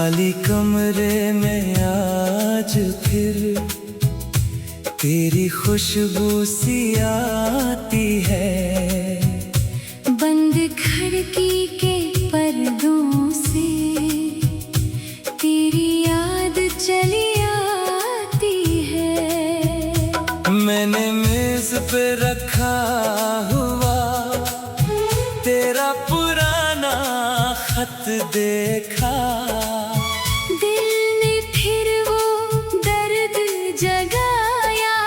खाली कमरे में आज फिर तेरी खुशबू सी आती है। बंद खिड़की के पर्दों से तेरी याद चली आती है। मैंने मेज पे रखा हुआ तेरा पुराना खत देखा। दिल ने फिर वो दर्द जगाया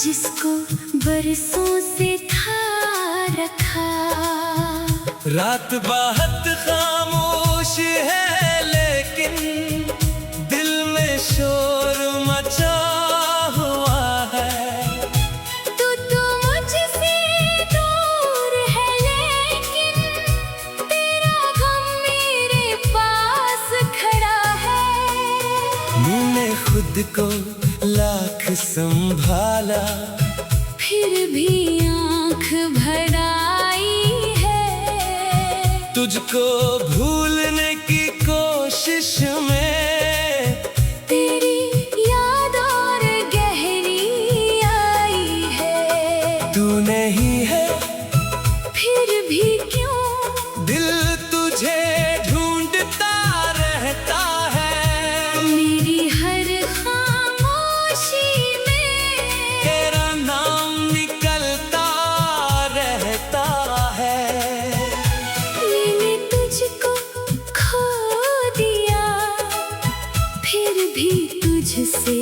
जिसको बरसों से था रखा। रात बहुत खामोश है लेकिन दिल में शोर मचा हुआ है। तू मुझसे दूर है लेकिन तेरा गम मेरे पास खड़ा है। मैंने खुद को लाख संभाला फिर भी आँख भर आई है। तुझको भूलने की कोशिश में तेरी याद और गहरी आई है। तू नहीं है फिर भी क्यों दिल तुझे ढूंढता रहता है। मेरी हर खामोशी में तेरा नाम निकलता रहता है। मैंने तुझको खो दिया फिर भी तुझसे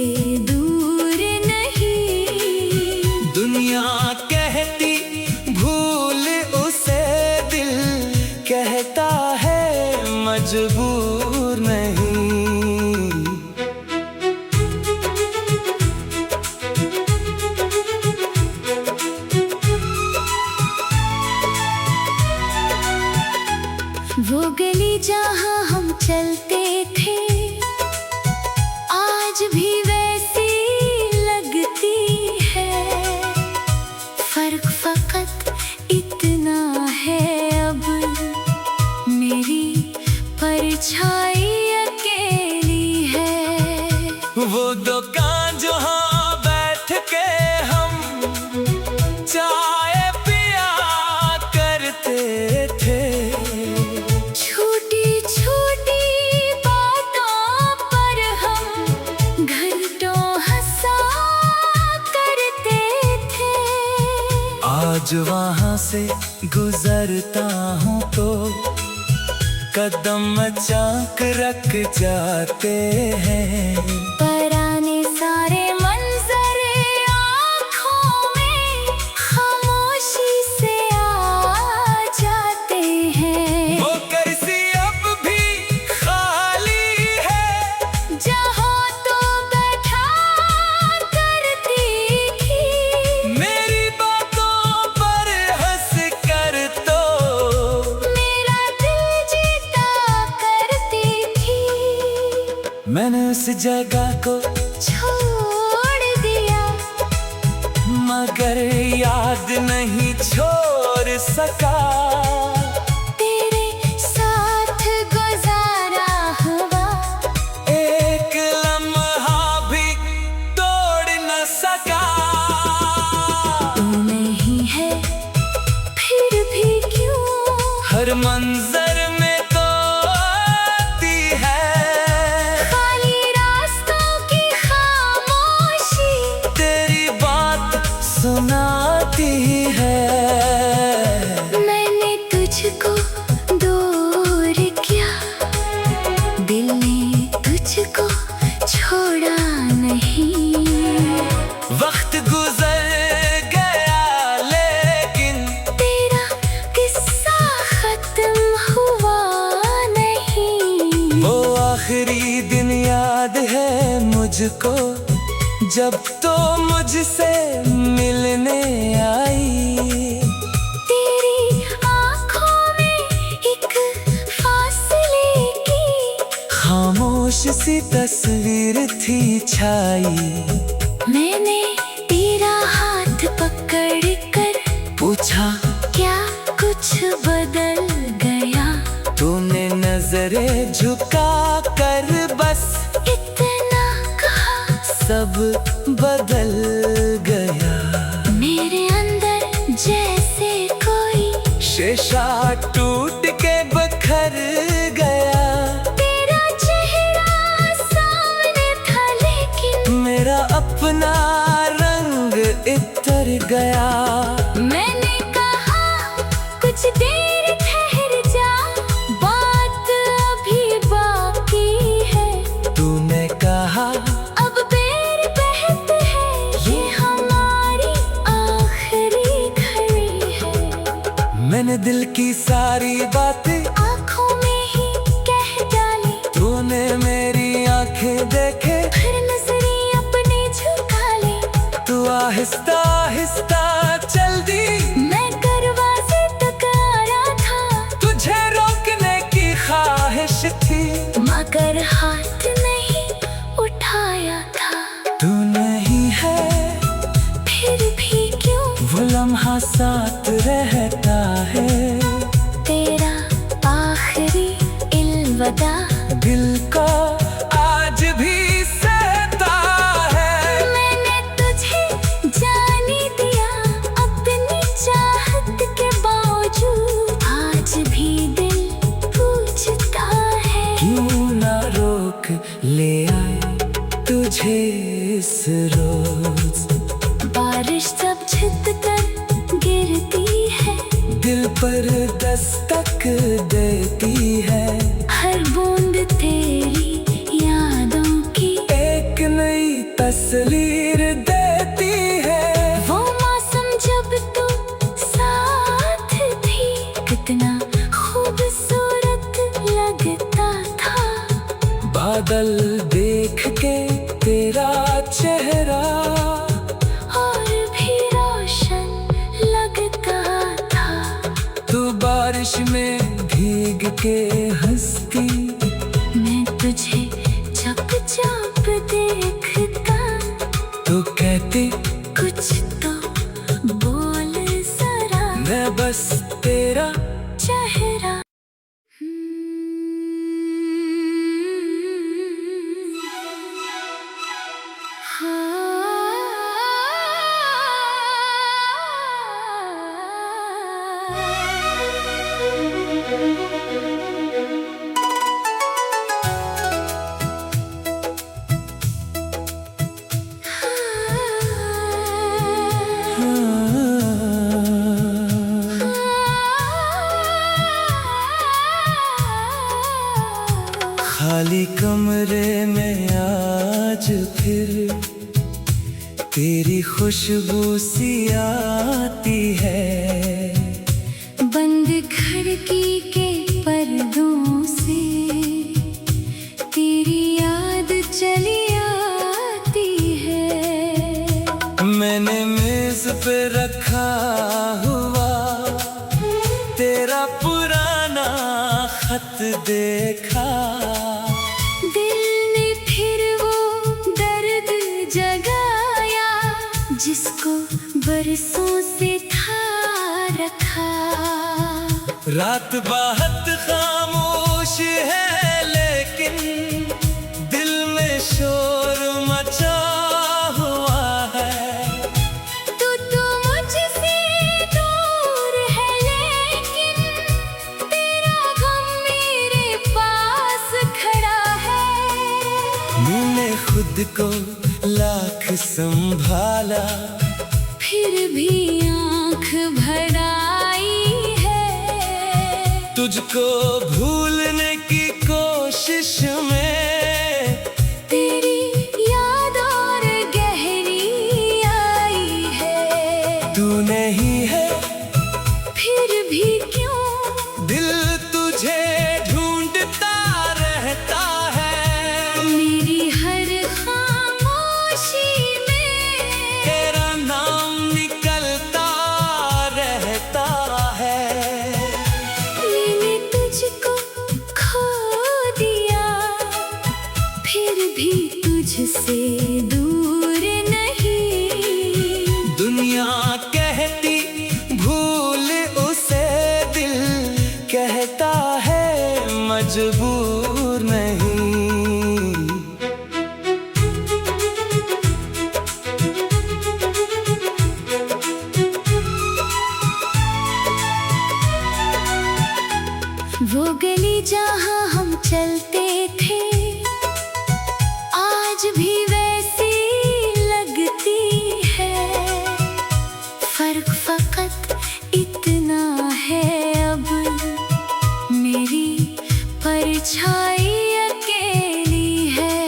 दूर नहीं। दुनिया कहती भूल उसे, दिल कहता है मजबूर नहीं। वो गली जहाँ हम चलते थे आज भी वैसी लगती है। फर्क फकत इतना है अब मेरी परछाई अकेली है। वो दुकान जहाँ बैठ के हम चाय पिया करते थे। छोटी छोटी बातों पर हम घंटों हंसा करते थे। आज वहाँ से गुजरता हूँ तो कदम अचानक रख जाते हैं। पुराने सारे मंजर आँखों में खामोशी से आ जाते हैं। वो कुर्सी अब भी खाली है जहाँ तो बैठा करती थी। मेरी बातों पर हंस कर तो मेरा दिल जीता करती थी। मैंने उस जगह को छोड़ दिया मगर याद नहीं छोड़ सका। तेरे साथ गुजारा हुआ एक लम्हा भी तोड़ न सका। तू नहीं है फिर भी क्यों हर मंजर में तो आती है खाली रास्तों की खामोशी। तेरी बात सुनाती है। मैंने तुझको दूर किया दिल ने तुझको छोड़ा नहीं। वक्त गुजर गया लेकिन तेरा किस्सा खत्म हुआ नहीं। वो आखिरी दिन याद है मुझको जब तो मुझसे मिलने आई। तेरी आँखों में एक फासले की खामोश सी तस्वीर थी छाई। मैंने तेरा हाथ पकड़ कर पूछा क्या कुछ बदल गया। तूने नजरें झुका कर बस इतना कहा, सब बदल गया। मेरे अंदर जैसे कोई शीशा टूट के बखर गया। तेरा चेहरा सामने था लेकिन मेरा अपना रंग इतर गया। मैंने कहा कुछ देर ठहर जा, बात अभी बाकी है। तूने कहा अब बेर बहत है, ये हमारी आखिरी घड़ी है। मैंने दिल की सारी बातें आँखों में ही कह डाली, तूने मेरी आंखें देखे, फिर नजरें अपने झुका ली। तू आहिस्ता आहिस्ता चल दी। मैं दरवाजे तक आ रहा था, तुझे रोकने की ख्वाहिश थी, मगर हाथ नहीं उठाया था। तू नहीं है फिर भी क्यों वो लम्हा साथ रहता है। तेरा आखिरी इल्विदा दिल को आज भी सहता है। मैंने तुझे जाने दिया अपनी चाहत के बावजूद, आज भी दिल पूछता है क्यों ना रोक ले आए तुझे इस रोज। बारिश जब छत कर गिरती है, दिल पर दस्तक देती है, हर बूंद तेरी यादों की एक नई तस्वीर देती है। वो मौसम जब तू साथ थी, कितना खूबसूरत लगता था। बादल देख के तेरा चेहरा और भी रोशन लगता था। तू बारिश में भीग के हंसती, मैं तुझे चुपचाप देखता, तो कहती कुछ तो बोल जरा, मैं बस तेरा चेहरा। खाली कमरे में आज फिर तेरी खुशबू सी आती है। बंद खिड़की के पर्दों से तेरी याद चली आती है। मैंने मेज पे रखा हुआ तेरा पुराना खत देखा। दिल ने फिर वो दर्द जगाया, जिसको बरसों से था रखा। रात बहुत खामोश है लेकिन दिल में शोर मचा हुआ है। तू मुझसे दूर है लेकिन तेरा गम मेरे पास खड़ा है। मैंने खुद को लाख संभाला, फिर भी आँख भर आई है। तुझको भूलने की कोशिश में तेरी याद और गहरी आई है। तू नहीं है फिर भी क्यों दिल तुझे ढूंढता रहता है। मेरी हर खामोशी में तेरा नाम निकलता रहता है। मैंने तुझको खो दिया, फिर भी तुझसे दूर नहीं। दुनिया कहती भूल उसे, दिल कहता है मजबूर नहीं। गली जहाँ हम चलते थे आज भी वैसी लगती है। फर्क फकत इतना है अब मेरी परछाई अकेली है।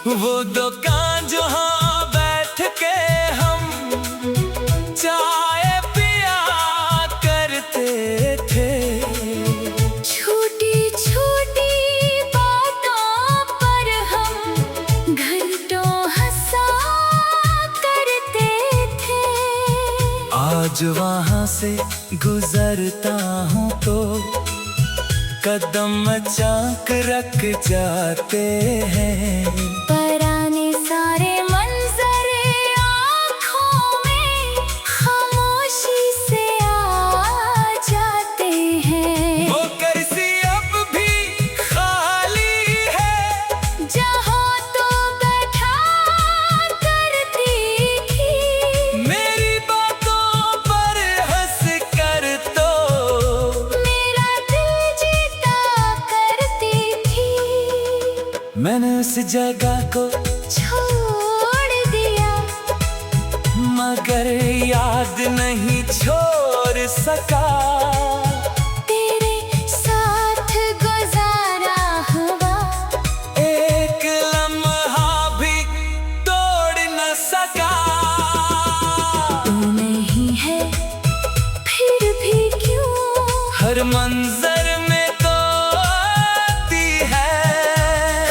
वो दुकान जहाँ बैठ के हम चाय पिया करते थे। छोटी छोटी बातों पर हम घंटों हंसा करते थे। आज वहाँ से गुजरता हूँ तो कदम अचानक रख जाते हैं। पुराने सारे मंजर आँखों में खामोशी से आ जाते हैं। वो कुर्सी अब भी खाली है जहाँ तो बैठा करती थी। मेरी बातों पर हंस कर तो मेरा दिल जीता करती थी। मैंने उस जगह को छोड़ दिया मगर याद नहीं छोड़ सका। तेरे साथ गुजारा हुआ एक लम्हा भी तोड़ न सका। तू नहीं है फिर भी क्यों हर मंजर में तो आती है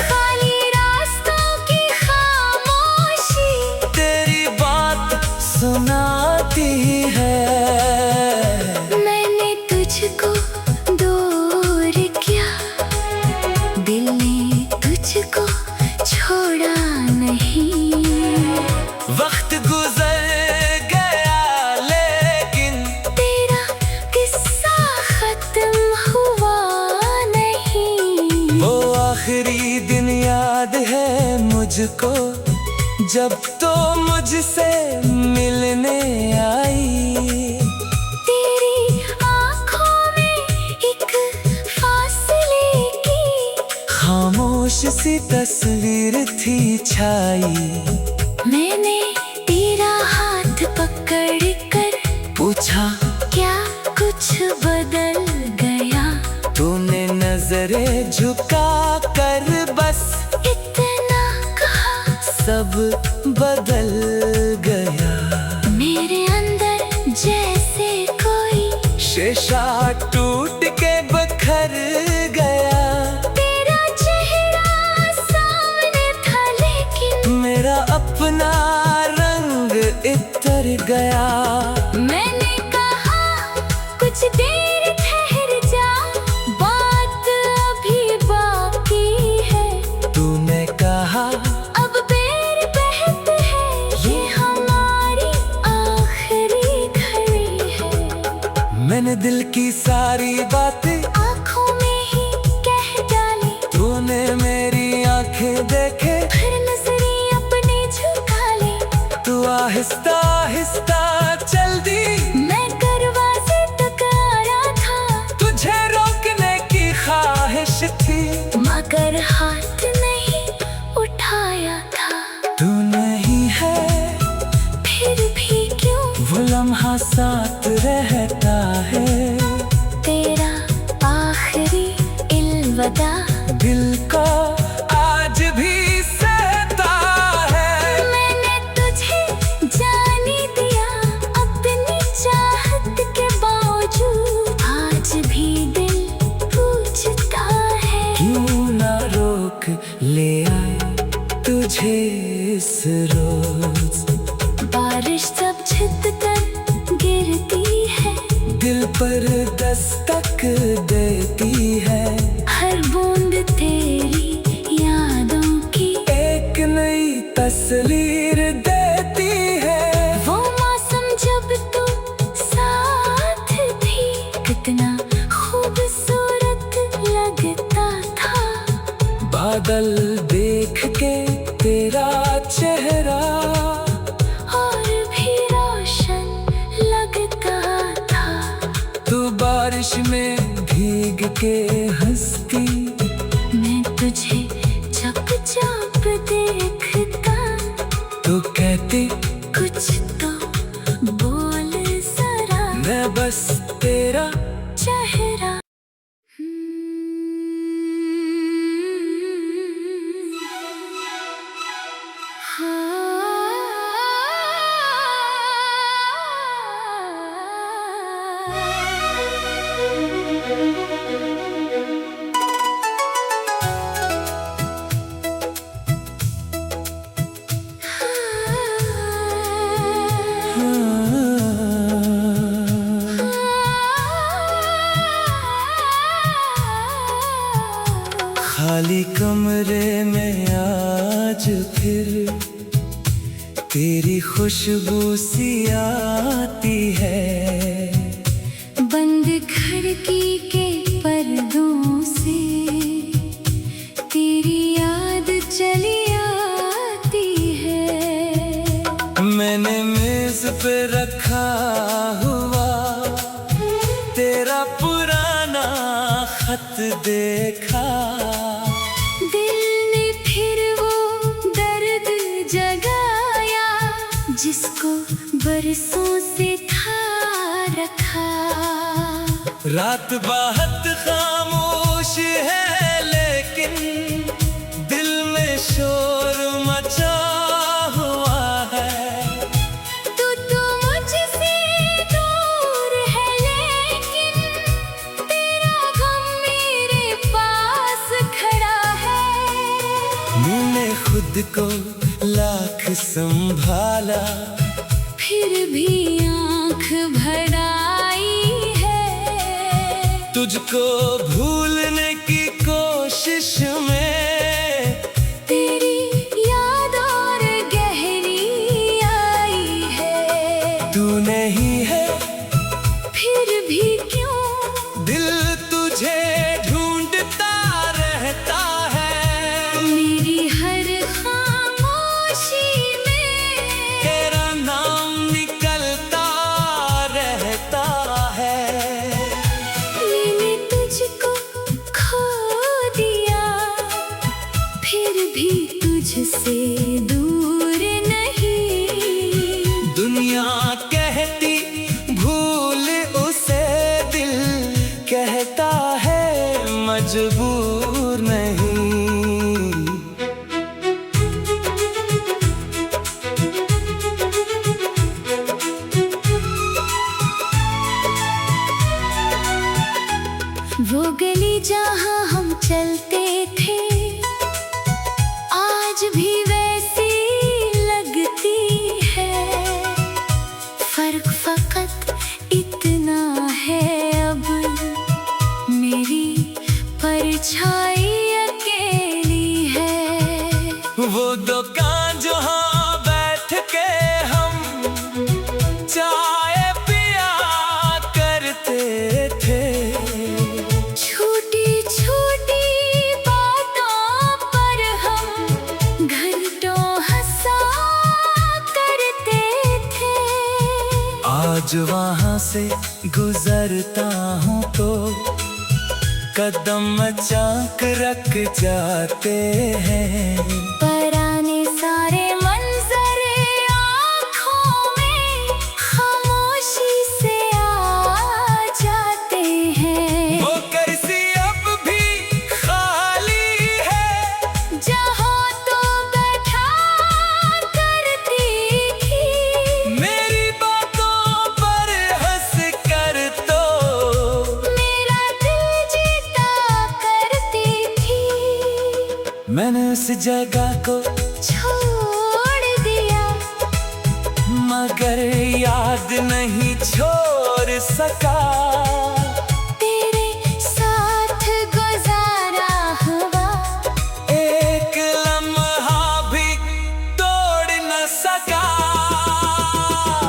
खाली रास्तों की खामोशी। तेरी बात सुनाती है। मैंने तुझको दूर किया दिल ने तुझको छोड़ा नहीं। वक्त गुजर गया लेकिन तेरा किस्सा खत्म हुआ नहीं। वो आखिरी दिन याद है मुझको जब तो मुझसे मिलने आई। तेरी आँखों में एक फासले की खामोश सी तस्वीर थी छाई। मैंने तेरा हाथ पकड़ कर पूछा क्या कुछ बदल गया। तूने नजरें झुका कर बस इतना कहा सब बदल गया। मेरे अंदर जैसे कोई शीशा टूट के बखर गया। तेरा चेहरा सामने था लेकिन मेरा अपना रंग इतर गया। मैंने कहा कुछ देर ठहर जा बात अभी बाकी है। तूने कहा अब बेर बहत है ये हमारी आखिरी घड़ी है। मैंने दिल की सारी बातें आँखों में ही कह डाली तूने मेरी आंखें देखे फिर नजरें अपने झुका ली। तू आहिस्ता आहिस्ता चल दी। मैं दरवाजे तक आ रहा था तुझे रोकने की ख्वाहिश थी मगर हाथ नहीं उठाया था। तू नहीं है फिर भी क्यों वो लम्हा साथ रहता है। तेरा आखिरी इल्वदा दिल को आज भी सहता है। मैंने तुझे जाने दिया अपनी चाहत के बावजूद आज भी दिल पूछता है क्यों ना रोक ले आए तुझे इस रोज। बारिश सब छत कर गिरती है दिल पर दस्तक देती है। हर बूंद तेरी यादों की एक नई तस्वीर देती है। वो मौसम जब तू साथ थी कितना खूबसूरत लगता था। बादल देख के तेरा चेहरा और भी रोशन लगता था। तू बारिश में भीग के हंसती। मैं तुझे चुपचाप देखता, तो कहती कुछ तो बोल जरा, मैं बस तेरा चेहरा। खाली कमरे में आज फिर तेरी खुशबू सी आती है। बंद खिड़की के पर्दों से तेरी याद चली आती है। मैंने मेज पे रखा हुआ तेरा पुराना खत देखा। दिल ने फिर वो दर्द जगाया, जिसको बरसों से था रखा। रात बहुत खामोश है लेकिन दिल में शोर मचा हुआ है। तू मुझसे दूर है लेकिन तेरा गम मेरे पास खड़ा है। मैंने खुद को लाख संभाला, फिर भी आंख भर आई है। तुझको भूलने की कोशिश में तेरी याद और गहरी आई है। तू नहीं है फिर भी क्यों दिल तुझे ढूंढता रहता है। मेरी हर खामोशी में तेरा नाम निकलता रहता है। मैंने तुझको खो दिया, फिर भी तुझसे दूर नहीं। दुनिया कहती भूल उसे, दिल कहता है मजबूर नहीं। वो गली जहाँ हम चलते थे आज भी वैसी लगती है। फर्क फकत इतना है अब मेरी परछाई अकेली है। वो दुकान जहाँ बैठ के हम चाय पिया करते थे। छोटी छोटी बातों पर हम घंटों हंसा करते थे। आज वहाँ से गुजरता हूँ तो कदम अचानक रख जाते हैं। पुराने सारे मंजर आँखों में खामोशी से आ जाते हैं। वो कुर्सी अब भी खाली है जहाँ तो बैठा करती थी। मेरी बातों पर हंस कर तो मेरा दिल जीता करती थी। मैंने उस जगह को छोड़ दिया मगर याद नहीं छोड़ सका। तेरे साथ गुजारा हुआ एक लम्हा भी तोड़ न सका।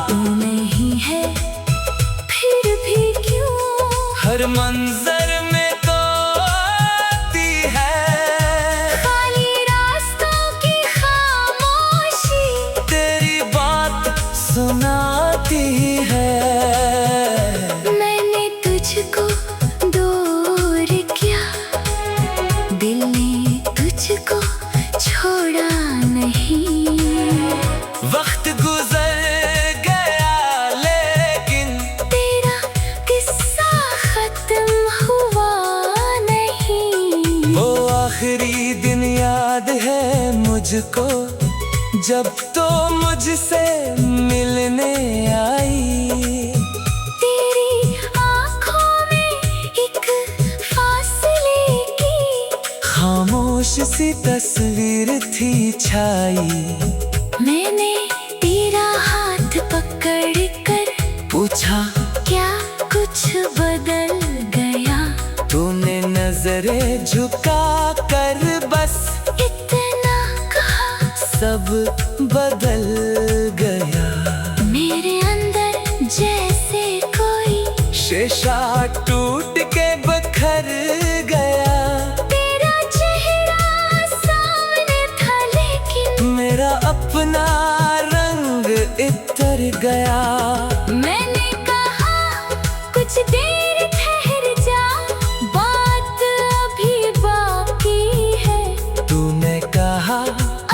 तू नहीं है फिर भी क्यों हर मंजर में तो आती है। खाली रास्तों की खामोशी तेरी बात सुनाती है। मैंने तुझ आखिरी दिन याद है मुझको, जब तो मुझसे मिलने आई। तेरी आँखों में एक फासले की खामोश सी तस्वीर थी छाई। मैंने तेरा हाथ पकड़ कर पूछा क्या कुछ बदल गया? तूने नजरें झुका कर बस इतना कहा, सब बदल गया। मेरे अंदर जैसे कोई शीशा टूट के बखर गया। तेरा चेहरा सामने था लेकिन मेरा अपना रंग इतर गया। मैंने कहा कुछ देर ठहर जा, बात अभी बाकी है। तूने कहा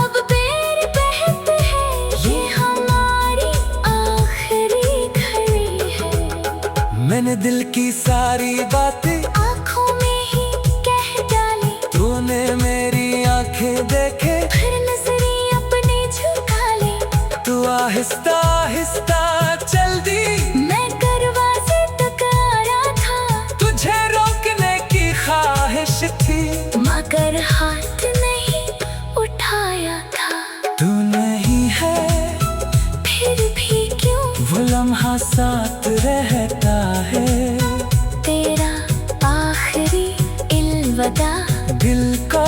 अब बेर बहत है, ये हमारी आखिरी घड़ी है। मैंने दिल की सारी बातें आँखों में ही कह डाली, तूने मेरी आंखें देखे। फिर नजरें अपने झुका ली। तू आहिस्ता आहिस्ता चल दी। मैं दरवाजे तक आ रहा था, तुझे रोकने की ख्वाहिश थी, मगर हाथ नहीं उठाया था। तू नहीं है फिर भी क्यों वो लम्हा साथ रहता है। तेरा आखिरी इल्विदा दिल को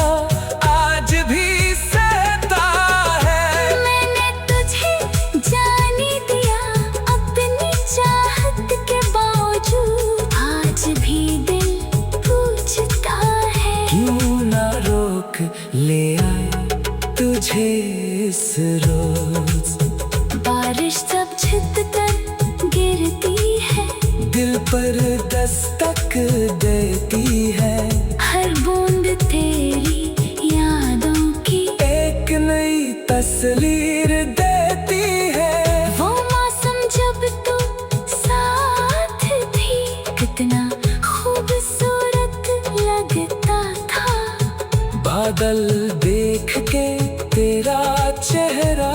आज भी सहता है। मैंने तुझे जाने दिया अपनी चाहत के बावजूद, आज भी दिल पूछता है क्यों ना रोक ले आए तुझे इस रोज। बारिश जब छित कर गिरती है, दिल पर दस्तक देती है। हर बूंद तेरी यादों की एक नई तस्वीर देती है। वो मौसम जब तू साथ थी, कितना खूबसूरत लगता था। बादल देख के तेरा चेहरा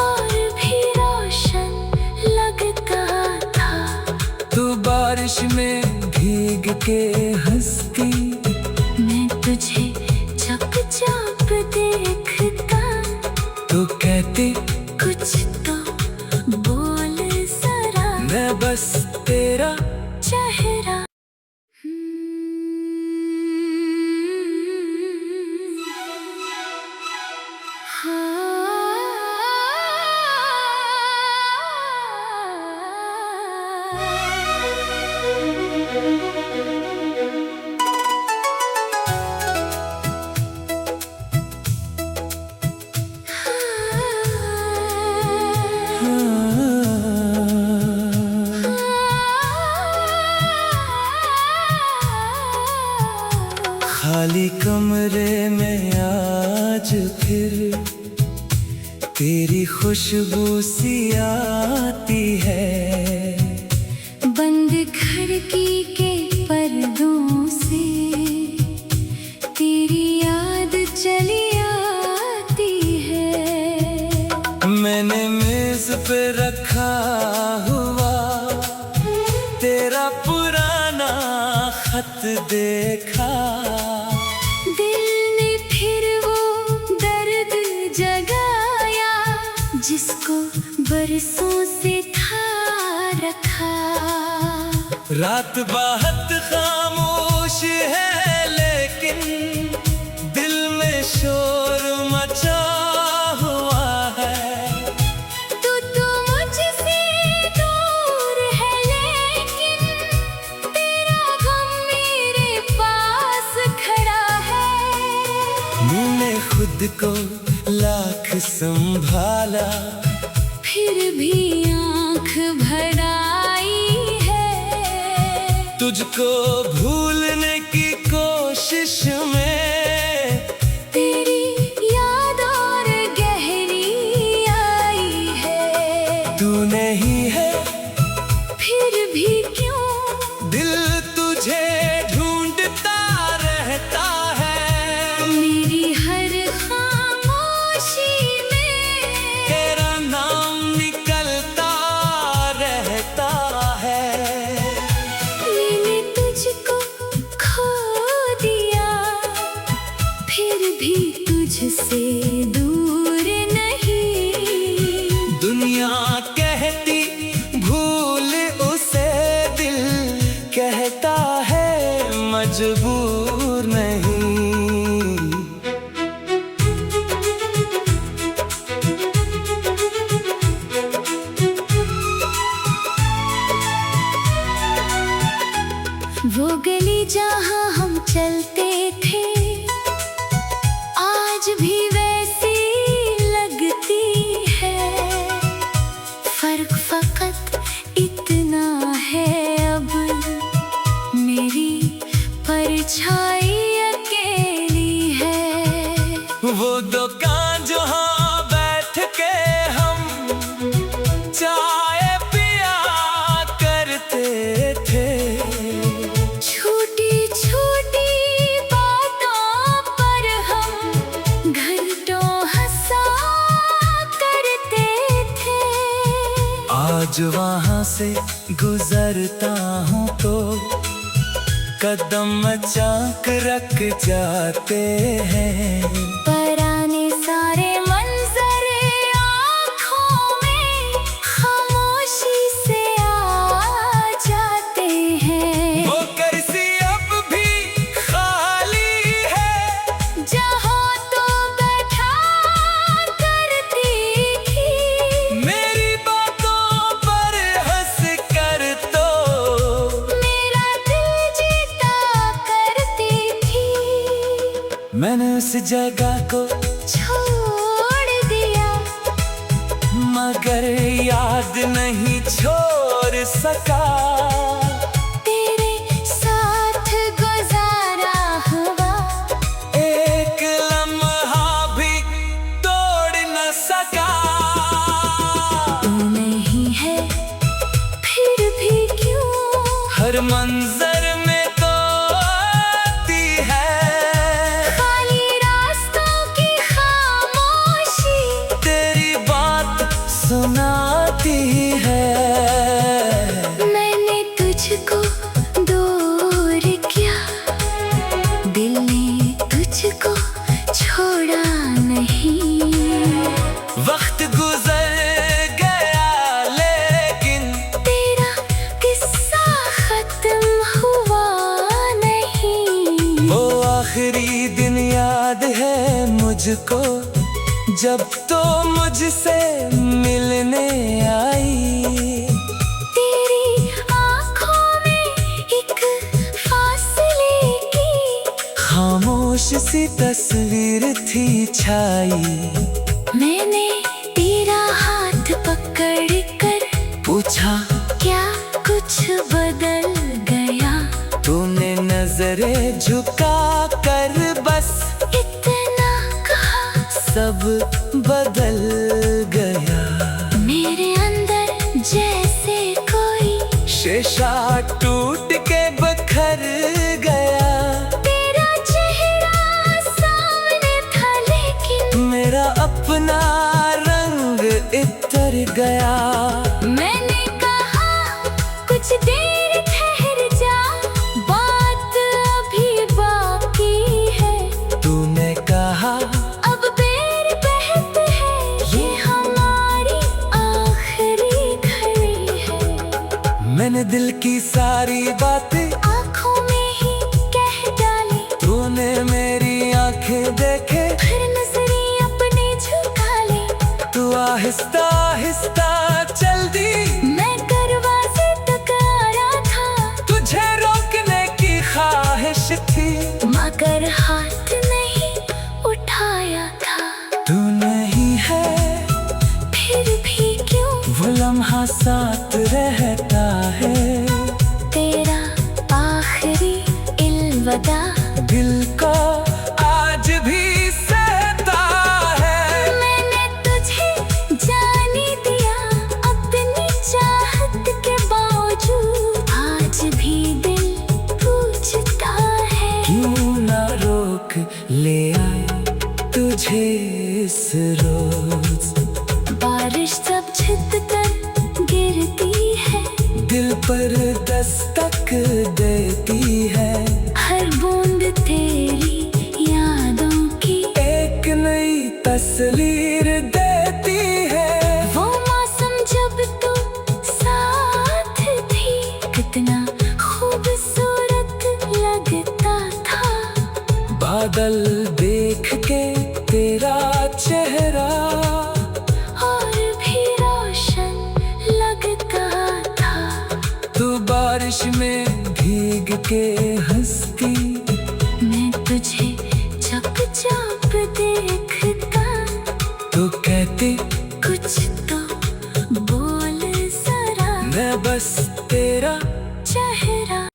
और भी रोशन लगता था। तू बारिश में भीग के हंसती। मैं तुझे चुपचाप देखता, तू कहती कुछ तो बोल जरा, मैं बस तेरा चेहरा। खाली कमरे में आज फिर तेरी खुशबू सी आती है। बंद खिड़की के पर्दों से तेरी याद चली आती है। मैंने मेज पे रखा हुआ तेरा पुराना खत देखा। दिल ने फिर वो दर्द जगाया, जिसको बरसों से था रखा। रात बहुत खामोश है लेकिन दिल में शोर मचा हुआ है। तू मुझसे दूर है लेकिन तेरा गम मेरे पास खड़ा है। मैंने खुद को लाख संभाला, फिर भी आँख भर आई है। तुझको भूलने की कोशिश में तेरी याद और गहरी आई है। तू नहीं है फिर भी क्यों दिल तुझे ढूंढता रहता है। मजबूर नहीं। वो गली जहाँ हम चलते थे आज भी वैसी लगती है। फर्क फकत इतना है अब मेरी परछाई अकेली है। वो दुकान जहाँ बैठ के हम चाय पिया करते थे। छोटी छोटी बातों पर हम घंटों हंसा करते थे। आज वहाँ से गुजरता हूँ तो कदम अचाक रख जाते हैं। पुराने सारे मंजर आँखों में खामोशी से आ जाते हैं। वो कुर्सी अब भी खाली है जहाँ तो बैठा करती थी। मेरी बातों पर हंस कर तो मेरा दिल जीता करती थी। मैंने उस जगह को छोड़ दिया मगर याद नहीं छोड़ सका। तेरे साथ गुजारा हुआ एक लम्हा भी तोड़ न सका। तू नहीं है फिर भी क्यों हर मंजर में तो आती है खाली रास्तों की खामोशी। तेरी बात सुनाती है। मैंने तुझको दूर किया दिल ने तुझको छोड़ा नहीं। वक्त गुजर गया लेकिन तेरा किस्सा खत्म हुआ नहीं। वो आखिरी दिन याद है मुझको जब तो मुझसे मिलने आई। तेरी आँखों में एक फासले की खामोश सी तस्वीर थी छाई। मैंने तेरा हाथ पकड़ कर पूछा क्या कुछ बदल गया। तूने नजरें झुका कर बस इतना कहा सब बदल गया। मेरे अंदर जैसे कोई शीशा टूट के बखर गया। तेरा चेहरा सामने था लेकिन मेरा अपना रंग इतर गया। मैंने कहा कुछ देर ठहर जा बात अभी बाकी है। तूने कहा अब बेर बहत है ये हमारी आखिरी घड़ी है। मैंने दिल की सारी बातें आँखों में ही कह डाली तूने मेरी आंखें देखे फिर नजरें अपने झुका ली। तू आहिस्ता आहिस्ता चल दी। मैं दरवाजे तक आ रहा था तुझे रोकने की ख्वाहिश थी मगर हाथ नहीं उठाया था। तू नहीं है फिर भी क्यों वो लम्हा साथ रहता है। तेरा आखिरी इल्वदा दिल को आज भी सहता है। मैंने तुझे जाने दिया अपनी चाहत के बावजूद। आज भी दिल पूछता है क्यों ना रोक ले आए तुझे इस रोज। बारिश जब छित कर गिरती है दिल पर दस्तक देती है। हर बूंद तेरी यादों की एक नई तस्वीर देती है। वो मौसम जब तू साथ थी कितना खूबसूरत लगता बादल देख के तेरा चेहरा और भी रोशन लगता था। तू बारिश में भीग के हंसती, मैं तुझे चुपचाप देखता, तो कहती कुछ तो बोल जरा, मैं बस तेरा चेहरा।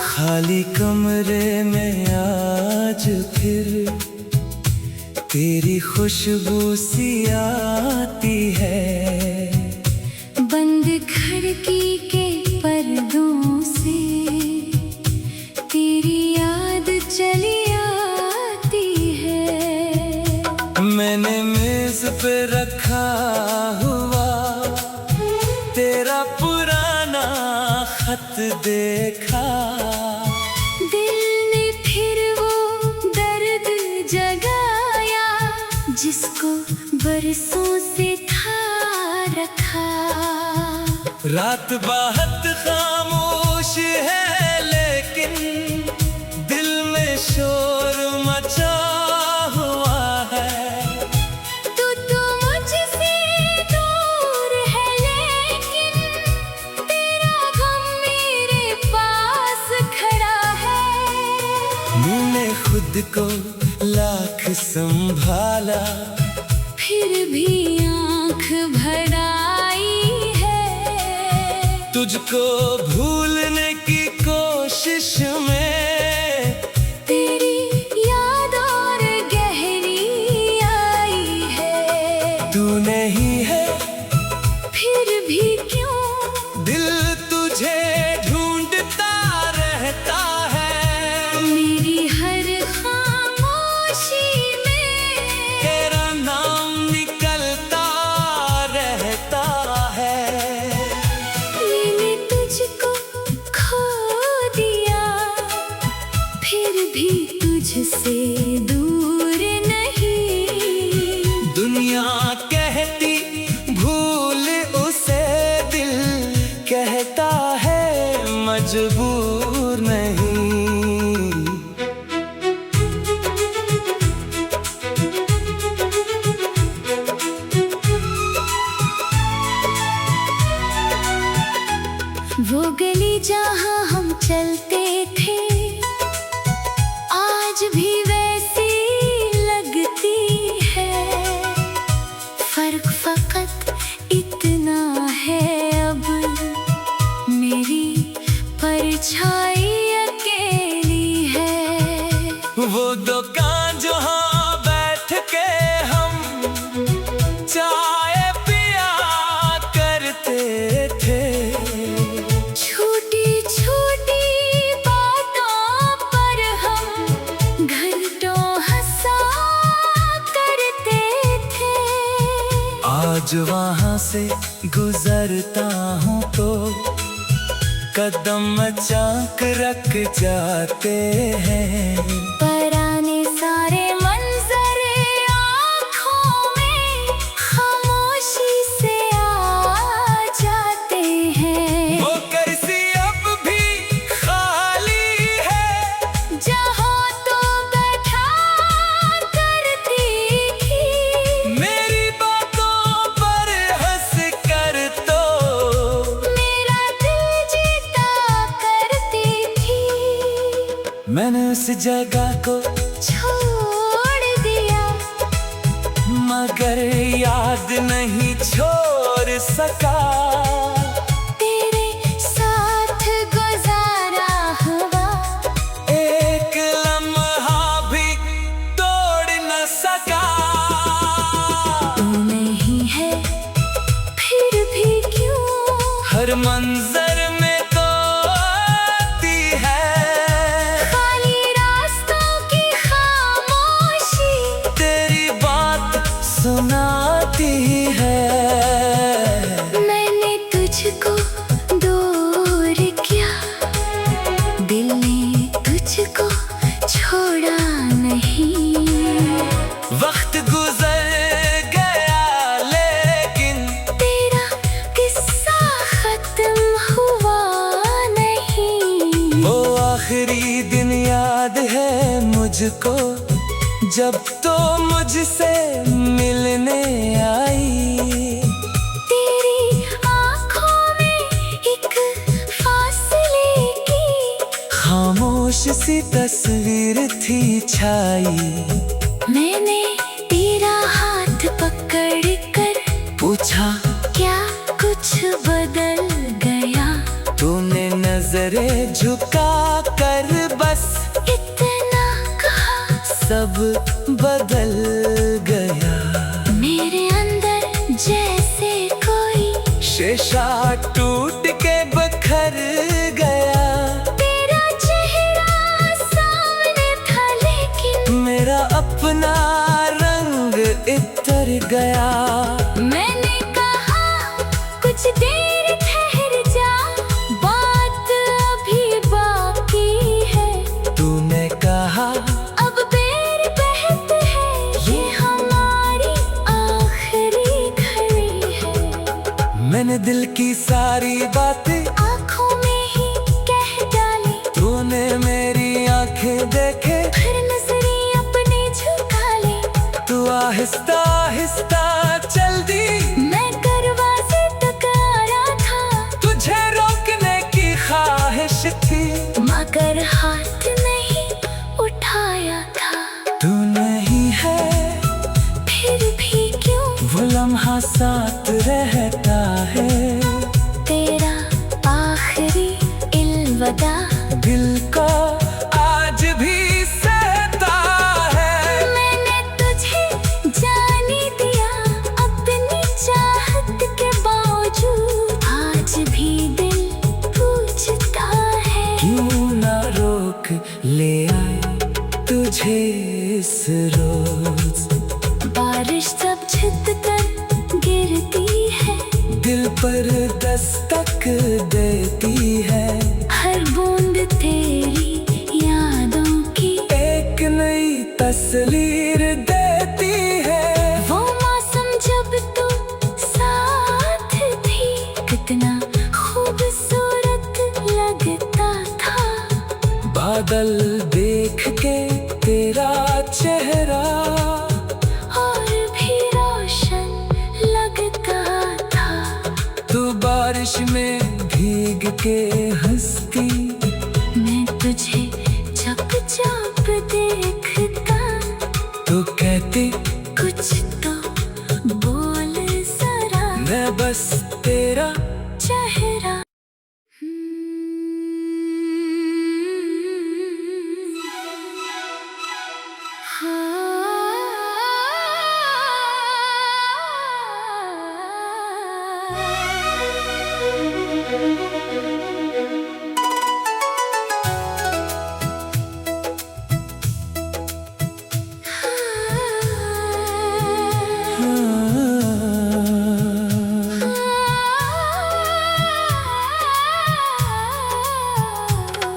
खाली कमरे में आज फिर तेरी खुशबू सी आती है। बंद खिड़की के पर्दों से तेरी याद चली आती है। मैंने मेज पे रखा हुआ तेरा पुराना खत देखा, दिल ने फिर वो दर्द जगाया जिसको बरसों से था रखा। रात बहुत खामोश है लेकिन दिल में शोर मचा हुआ है। तू मुझसे दूर है लेकिन तेरा गम मेरे पास खड़ा है। मैंने खुद को लाख संभाला, फिर भी आँख भर आई है। तुझको भूलने की कोशिश में तेरी याद और गहरी आई है। तू नहीं है फिर भी क्यों दिल तुझे ढूंढता रहता है। मेरी हर खामोशी में तेरा नाम निकलता रहता है। मैंने तुझको खो दिया, फिर भी तुझसे दूर नहीं। दुनिया कहती भूल उसे, दिल कहता है मजबूर नहीं। वो गली जहाँ हम चलते थे आज भी वैसी लगती है। फर्क फकत इतना है अब मेरी परछाई अकेली है। वो दुकान जहाँ बैठ के हम चाय पिया करते थे, छोटी छोटी बातों पर हम घंटों हंसा करते थे। आज वहाँ से गुजरता हूँ तो कदम अचानक रख जाते हैं। पराने सारे मंजर आँखों में खामोशी से आ जाते हैं। वो कुर्सी अब भी खाली है जहाँ तो बैठा करती थी। मेरी बातों पर हंस कर, तो मेरा दिल जीता करती थी। मैंने उस जगह को छोड़ दिया मगर याद नहीं छोड़ सका। तेरे साथ गुजारा हुआ एक लम्हा भी तोड़ न सका। तू नहीं है फिर भी क्यों हर मंजर में तो आती है। तेरी दिन याद है मुझको, जब तो मुझसे मिलने आई। तेरी आँखों में एक फासले की खामोश सी तस्वीर थी छाई। मैंने तेरा हाथ पकड़ कर पूछा क्या कुछ बदल गया? तूने नजरें झुका कर बस इतना कहा, सब बदल गया। मेरे अंदर जैसे कोई शीशा टूट के बखर गया। तेरा चेहरा सामने था लेकिन मेरा अपना रंग इतर गया। मैंने कहा कुछ देर ठहर जा, बात अभी बाकी है। तूने कहा अब बेर बहत है, ये हमारी आखिरी घड़ी है। मैंने दिल की सारी बातें आँखों में ही कह डाली, तूने मेरी आंखें देखे, फिर नजरें अपने झुका ली। तू आहिस्ता आहिस्ता चल दी। मैं दरवाजे तक आ रहा था, तुझे रोकने की ख्वाहिश थी, मगर हाथ नहीं उठाया था। तू नहीं है फिर भी क्यों वो लम्हा साथ रहता है। तेरा आखिरी इल्वदा दिल को आज भी सहता है। मैंने तुझे जाने दिया अपनी चाहत के बावजूद, आज भी दिल पूछता है क्यों ना रोक ले आए तुझे इस रोज। बारिश जब छत कर गिरती है, दिल पर दस्तक देती है, हर बूंद तेरी यादों की एक नई तस्वीर देती है। वो मौसम जब तू साथ थी, कितना खूबसूरत लगता था। बादल देख के तेरा चेहरा और भी रोशन लगता था। तू बारिश में भीग के हंसती, मैं तुझे जब जब देखता, तो कहती कुछ तो बोल जरा, मैं बस तेरा चेहरा।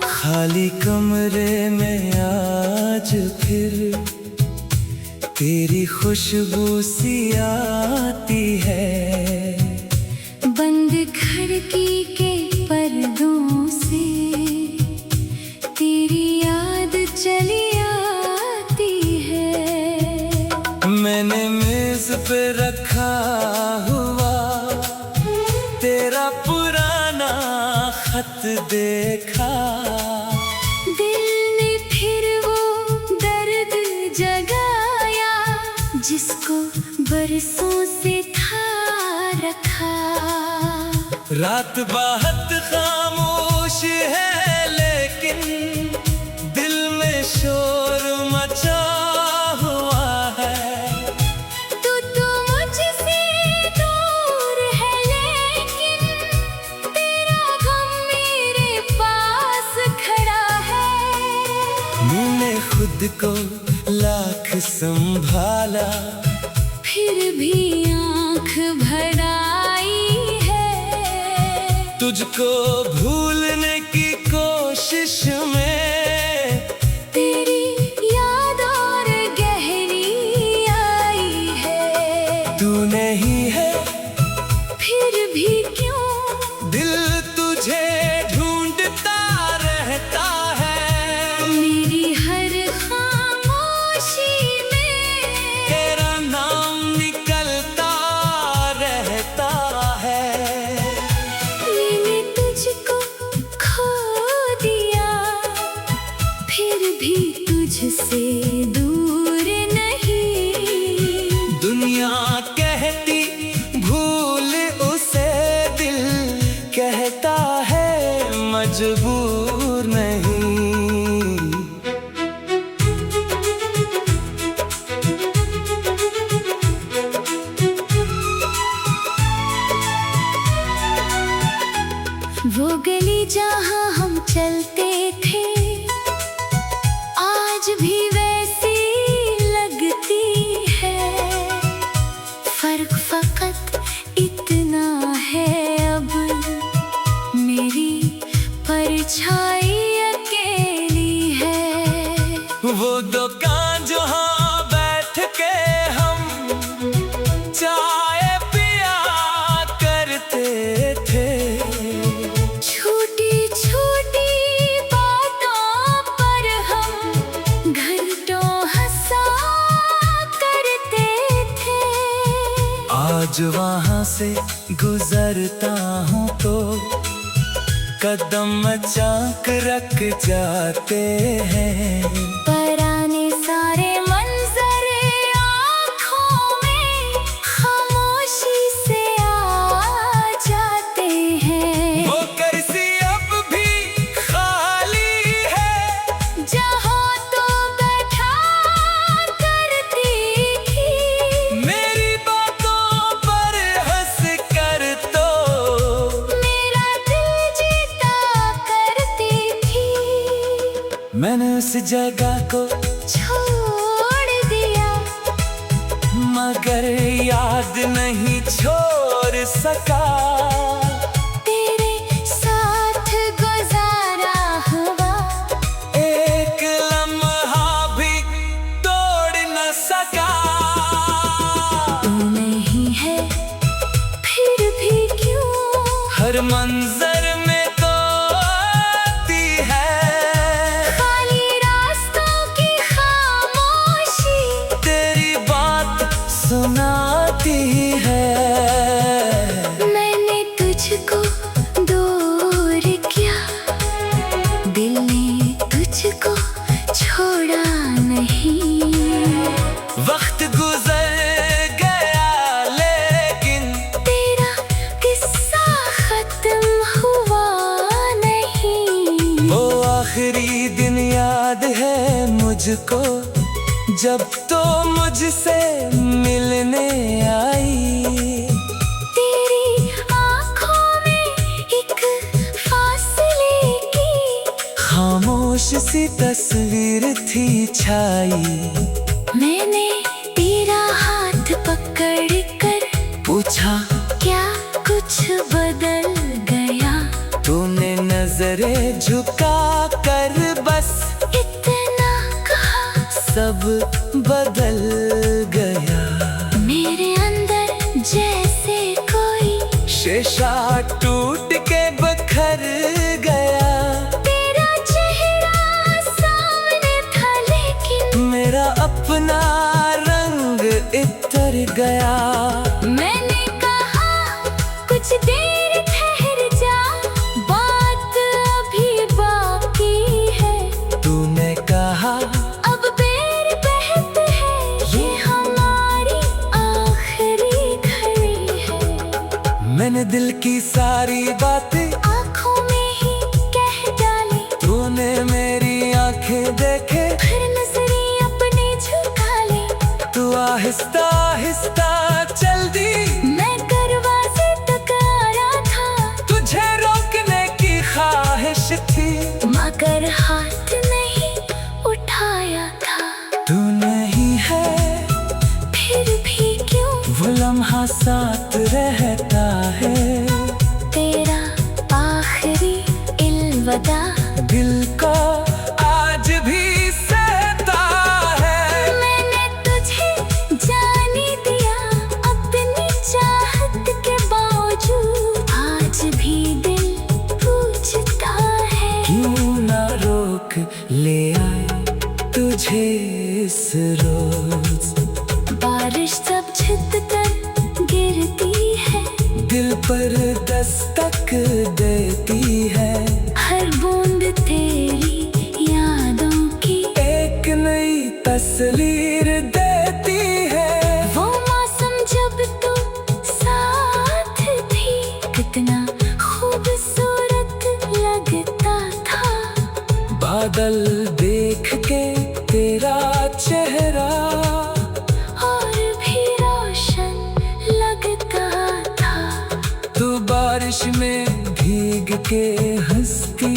खाली कमरे में आज फिर तेरी खुशबू सी आती है। बंद खिड़की के पर्दों से तेरी याद चली आती है। मैंने मेज पे रखा हुआ तेरा पुराना खत देखा। दिल ने फिर वो दर्द जगाया, जिसको बरसों से था रखा। रात बहुत खामोश है लेकिन दिल में शोर मचा हुआ है। तू मुझसे दूर है लेकिन तेरा गम मेरे पास खड़ा है। मैंने खुद को लाख संभाला, फिर भी आँख भर आई है। तुझको भूलने की कोशिश में तेरी याद और गहरी आई है। तू नहीं है फिर भी क्यों दिल तुझे ढूंढता रहता है। भी तुझसे दूर नहीं। दुनिया कहती भूल उसे, दिल कहता है मजबूर नहीं। वो गली जहाँ हम चलते थे आज भी वैसी लगती है। फर्क फकत इतना है अब मेरी परछाई अकेली है। वो दुकान जहाँ बैठ के हम चाय पिया करते थे, छोटी छोटी बातों पर हम घंटों हंसा करते थे। आज वहाँ से गुजरता हूँ तो कदम अचानक रख जाते हैं। पुराने सारे मंजर आँखों में खामोशी से आ जाते हैं। वो कुर्सी अब भी खाली है जहाँ तो बैठा करती थी। मेरी बातों पर हंस कर तो मेरा दिल जीता करती थी। मैंने उस जगह को छोड़ दिया मगर याद नहीं छोड़ सका। तेरे साथ गुजारा हुआ एक लम्हा भी तोड़ न सका। तू नहीं है फिर भी क्यों हर मंजर में तो आती है खाली रास्तों की खामोशी। तेरी बात सुनाती है। मैंने तुझको दूर किया, दिल ने तुझको छोड़ा नहीं। वक्त गुजर गया लेकिन तेरा किस्सा खत्म हुआ नहीं। वो आखिरी दिन याद है मुझको जब तो मुझसे मिलने आई। तेरी आँखों में एक फासले की खामोश सी तस्वीर थी छाई। मैंने तेरा हाथ पकड़ कर पूछा क्या कुछ बदल गया। तूने नजरें झुका कर बस इतना कहा सब बदल गया। मेरे अंदर जैसे कोई शीशा टूट के बखर गया। तेरा चेहरा सामने था लेकिन मेरा अपना रंग इतर गया। मैंने कहा कुछ देर ठहर जा, बात अभी बाकी है। तूने कहा अब बेर बहत है ये हमारी आखिरी घड़ी है। मैंने दिल की सारी बातें आँखों में ही कह डाली, तूने मेरी आंखें देखे फिर नजरें अपने झुका ली। तू आहिस्ता आहिस्ता चल दी। मैं दरवाजे तक आ रहा था तुझे रोकने की ख्वाहिश थी मगर हाथ नहीं उठाया था। तू नहीं है फिर भी क्यों वो लम्हा साथ रहता है। तेरा आखिरी इल्वदा दिल को आज भी सहता है। मैंने तुझे जाने दिया अपनी चाहत के बावजूद। आज भी दिल पूछता है क्यों ना रोक ले आए तुझे इस रोज। बारिश सब छत कर गिरती है, दिल पर दस्तक देती है। हर बूंद तेरी यादों की बादल देख के तेरा चेहरा और भी रोशन लगता था। तू बारिश में भीग के हंसती